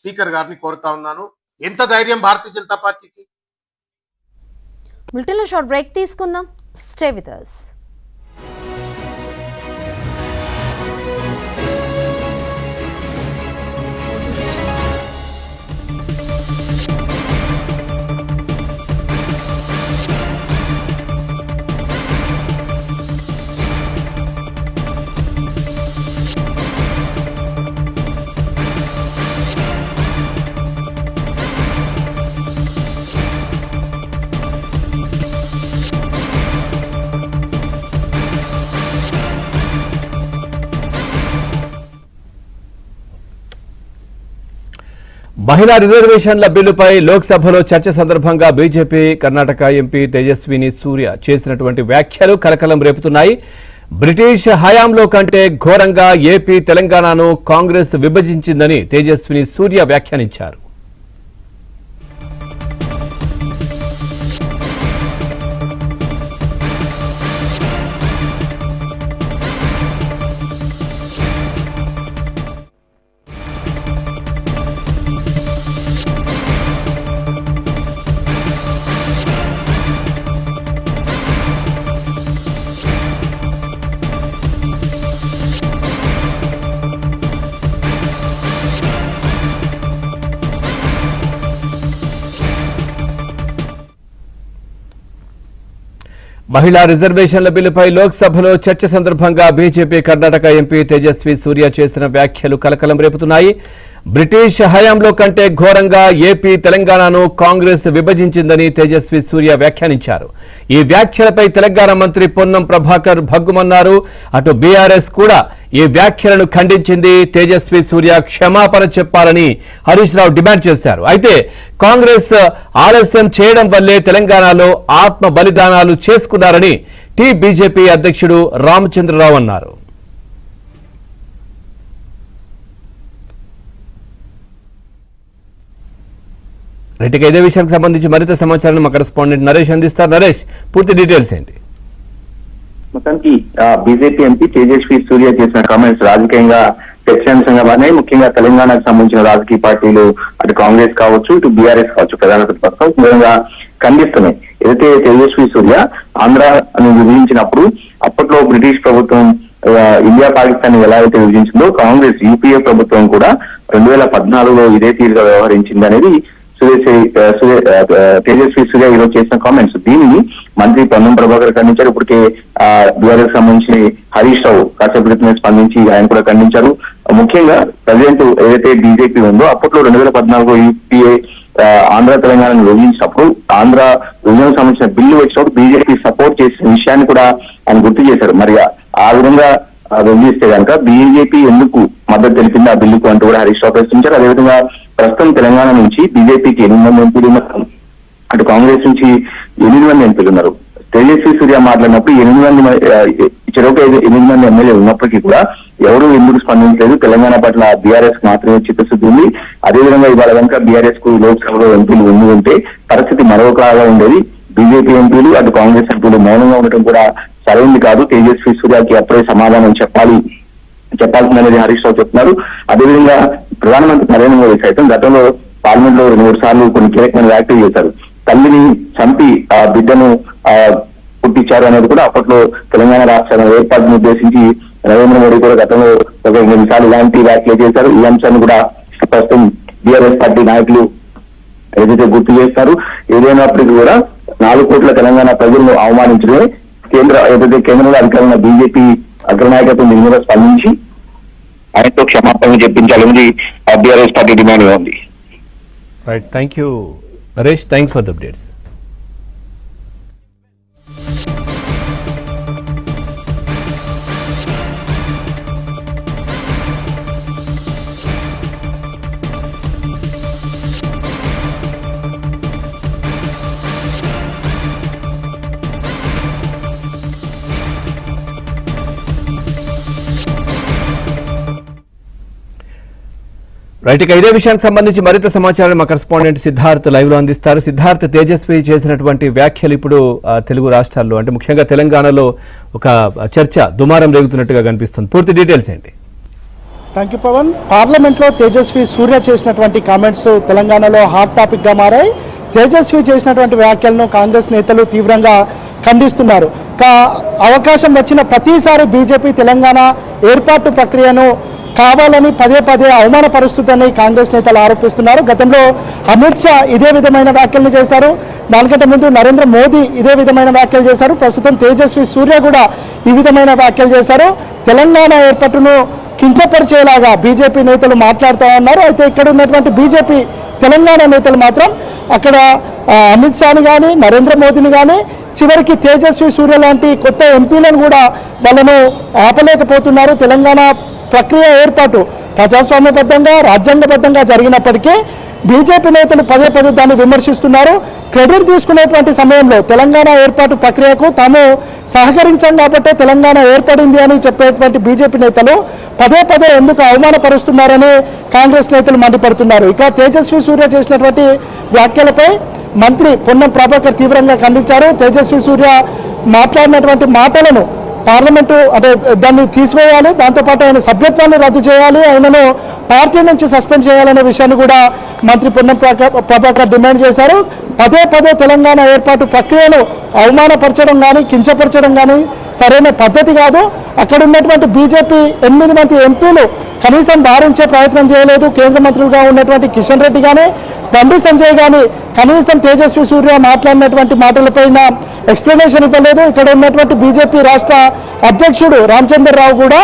Speaker గారిని కోరుతా ఉన్నాను. ఎంత ధైర్యం భారతీయ జనతా పార్టీకి. బులెటిన్లో షార్ట్ బ్రేక్ తీసుకుందాం. Stay with us. మహిళా రిజర్వేషన్ల బిల్లుపై లోక్సభలో చర్చ సందర్భంగా బీజేపీ కర్ణాటక ఎంపీ తేజస్విని సూర్య చేసినటువంటి వ్యాఖ్యలు కలకలం రేపుతున్నాయి. బ్రిటిష్ హయాంలో కంటే ఘోరంగా ఏపీ తెలంగాణను కాంగ్రెస్ విభజించిందని తేజస్విని సూర్య వ్యాఖ్యానించారు. మహిళా రిజర్వేషన్ల బిల్లుపై లోక్సభలో చర్చ సందర్భంగా బీజేపీ కర్ణాటక ఎంపీ తేజస్వి సూర్య చేసిన వ్యాఖ్యలు కలకలం రేపుతున్నాయి. బ్రిటిష్ హయాంలో కంటే ఘోరంగా ఏపీ తెలంగాణను కాంగ్రెస్ విభజించిందని తేజస్వి సూర్య వ్యాఖ్యానించారు. ఈ వ్యాఖ్యలపై తెలంగాణ మంత్రి పొన్నం ప్రభాకర్ భగ్గుమన్నారు. అటు బీఆర్ఎస్ కూడా ఈ వ్యాఖ్యలను ఖండించింది. తేజస్వి సూర్య క్షమాపణ చెప్పాలని హరీష్ రావు డిమాండ్ చేశారు. అయితే కాంగ్రెస్ ఆలస్యం చేయడం వల్లే తెలంగాణలో ఆత్మ బలిదానాలు చేసుకున్నారని బీజేపీ అధ్యక్షుడు రామచంద్రరావు అన్నారు. రైట్గా ఇదే విషయానికి సంబంధించి మరింత సమాచారాన్ని మా కరెస్పాండెంట్ నరేష్ అందిస్తారు. నరేష్, పూర్తి డీటెయిల్స్ ఏంటి? మొత్తానికి బీజేపీ ఎంపీ తేజస్వి సూర్య చేసిన కామెంట్స్ రాజకీయంగా చర్చాంశంగా మారినాయి. ముఖ్యంగా తెలంగాణకు సంబంధించిన రాజకీయ పార్టీలు అటు కాంగ్రెస్ కావచ్చు, ఇటు బీఆర్ఎస్ కావచ్చు, ప్రధాన ప్రతిపక్షం తీవ్రంగా ఖండిస్తున్నాయి. ఏదైతే తేజస్వి సూర్య ఆంధ్రాను విభజించినప్పుడు అప్పట్లో బ్రిటిష్ ప్రభుత్వం ఇండియా పాకిస్తాన్ ఎలా అయితే విభజించిందో కాంగ్రెస్ యూపీఏ ప్రభుత్వం కూడా 2014లో ఇదే తీరుగా వ్యవహరించింది అనేది తేజస్వి సూర్య ఈరోజు చేసిన కామెంట్స్. దీనిని మంత్రి పొన్నం ప్రభాకర్ ఖండించారు. ఇప్పటికే బీఆర్ఎస్ సంబంధించి హరీష్ రావు కాసేపు క్రితమే స్పందించి ఆయన కూడా ఖండించారు. ముఖ్యంగా ప్రజెంట్ ఏదైతే బీజేపీ ఉందో అప్పట్లో 2014 యూపీఏ ఆంధ్ర తెలంగాణను విభజించినప్పుడు ఆంధ్ర విభజనకు సంబంధించిన బిల్లు వచ్చినప్పుడు బీజేపీ సపోర్ట్ చేసిన విషయాన్ని కూడా ఆయన గుర్తు చేశారు. మరి ఆ విధంగా విభజిస్తే కనుక బీజేపీ ఎందుకు మద్దతు తెలిపింది ఆ బిల్లుకు అంటూ కూడా హరీష్ రావు ప్రశ్నించారు. అదేవిధంగా ప్రస్తుతం తెలంగాణ నుంచి బీజేపీకి 8 మంది ఎంపీలు ఉన్నారు, అటు కాంగ్రెస్ నుంచి 8 మంది ఎంపీలు ఉన్నారు. తేజస్వి సూర్య మాట్లాడినప్పుడు 8 మంది ఎమ్మెల్యే ఉన్నప్పటికీ కూడా ఎవరూ ఎందుకు స్పందించలేదు. తెలంగాణ పట్ల బీఆర్ఎస్ మాత్రమే చిత్తశుద్ధి ఉంది. అదేవిధంగా ఇవాళ కనుక బీఆర్ఎస్ కు లోక్సభలో ఎంపీలు ఉంటే పరిస్థితి మరొకలాగా ఉండేది. బీజేపీ ఎంపీలు అటు కాంగ్రెస్ ఎంపీలు మౌనంగా ఉండటం కూడా సరైంది కాదు. తేజస్వి సూర్యకి అప్పుడే సమాధానం చెప్పాల్సిందనేది హరీష్ రావు చెప్తున్నారు. అదేవిధంగా ప్రధానమంత్రి నరేంద్ర మోదీ సైతం గతంలో పార్లమెంట్ లో 2-3 సార్లు కొన్ని కీలకమైన వ్యాఖ్యలు చేశారు. తల్లిని చంపి ఆ బిడ్డను పుట్టించారు అనేది కూడా అప్పట్లో తెలంగాణ రాష్ట్ర ఏర్పాటును ఉద్దేశించి నరేంద్ర మోడీ కూడా గతంలో ఒక 8 సార్లు ఇలాంటి వ్యాఖ్యలు చేశారు. ఈ అంశాన్ని కూడా ప్రస్తుతం బీఆర్ఎస్ పార్టీ నాయకులు ఏదైతే గుర్తు చేస్తారు. ఏదైనప్పటికీ కూడా 4 కోట్ల తెలంగాణ ప్రజలను అవమానించడమే కేంద్రంలో అధికారంలో బీజేపీ అగ్రనాయకత్వం దీని మీద స్పందించి ఆయనతో క్షమాపణ చెప్పించాలని బీఆర్ఎస్ పార్టీ డిమాండ్ ఉంది. Right, thank you Naresh, thanks for the updates. Right, ఇక ఇదే విషయానికి సంబంధించి మరింత సమాచారం మా కరెస్పాండెంట్ సిద్ధార్థ్ లైవ్ లో అందిస్తారు. సిద్ధార్థ్, తేజస్వి చేసినటువంటి వ్యాఖ్యలు ఇప్పుడు తెలుగు రాష్ట్రాల్లో అంటే ముఖ్యంగా తెలంగాణలో ఒక చర్చ దుమారం రేగుతున్నట్టుగా కనిపిస్తుంది. పూర్తి డీటెయిల్స్ ఏంటి? Thank you Pavan. పార్లమెంట్లో తేజస్వి సూర్య చేసినటువంటి కామెంట్స్ తెలంగాణలో హాట్ టాపిక్గా మారాయి. తేజస్వి చేసినటువంటి వ్యాఖ్యలను కాంగ్రెస్ నేతలు తీవ్రంగా ఖండిస్తున్నారు. అవకాశం వచ్చిన ప్రతిసారి బీజేపీ తెలంగాణ ఏర్పాటు ప్రక్రియను కావాలని పదే పదే అవమానపరుస్తుందని కాంగ్రెస్ నేతలు ఆరోపిస్తున్నారు. గతంలో అమిత్ షా ఇదే విధమైన వ్యాఖ్యలు చేశారు. దానికంటే ముందు నరేంద్ర మోదీ ఇదే విధమైన వ్యాఖ్యలు చేశారు. ప్రస్తుతం తేజస్వి సూర్య కూడా ఈ విధమైన వ్యాఖ్యలు చేశారు. తెలంగాణ ఏర్పాటును కించపరిచేలాగా బీజేపీ నేతలు మాట్లాడుతూ ఉన్నారు. అయితే ఇక్కడ ఉన్నటువంటి బీజేపీ తెలంగాణ నేతలు మాత్రం అక్కడ అమిత్ షాని కానీ నరేంద్ర మోదీని కానీ చివరికి తేజస్వి సూర్య లాంటి కొత్త ఎంపీలను కూడా వాళ్ళను ఆపలేకపోతున్నారు. తెలంగాణ ప్రక్రియ ఏర్పాటు ప్రజాస్వామ్యబద్ధంగా రాజ్యాంగబద్ధంగా జరిగినప్పటికీ బీజేపీ నేతలు పదే పదే దాన్ని విమర్శిస్తున్నారు. క్రెడిట్ తీసుకునేటువంటి సమయంలో తెలంగాణ ఏర్పాటు ప్రక్రియకు తాము సహకరించాం కాబట్టే తెలంగాణ ఏర్పడింది అని చెప్పేటువంటి బీజేపీ నేతలు పదే పదే ఎందుకు అవమానపరుస్తున్నారని కాంగ్రెస్ నేతలు మండిపడుతున్నారు. ఇక తేజస్వి సూర్య చేసినటువంటి వ్యాఖ్యలపై మంత్రి పొన్నం ప్రభాకర్ తీవ్రంగా ఖండించారు. తేజస్వి సూర్య మాట్లాడినటువంటి మాటలను పార్లమెంటు అంటే దాన్ని తీసివేయాలి, దాంతోపాటు ఆయన సభ్యత్వాన్ని రద్దు చేయాలి, ఆయనను పార్టీ నుంచి సస్పెండ్ చేయాలనే విషయాన్ని కూడా మంత్రి పొన్నం ప్రభాకర్ డిమాండ్ చేశారు. పదే పదే తెలంగాణ ఏర్పాటు ప్రక్రియను అవమానపరచడం కానీ కించపరచడం కానీ సరైన పద్ధతి కాదు. అక్కడ ఉన్నటువంటి బీజేపీ 8 మంది ఎంపీలు కనీసం వారించే ప్రయత్నం చేయలేదు. కేంద్ర మంత్రులుగా ఉన్నటువంటి కిషన్ రెడ్డి కానీ బండి సంజయ్ కానీ కనీసం తేజస్వి సూర్య మాట్లాడినటువంటి మాటలపైన ఎక్స్ప్లెనేషన్ ఇవ్వలేదు. ఇక్కడ ఉన్నటువంటి బీజేపీ రాష్ట్ర అధ్యక్షుడు రామచంద్రరావు కూడా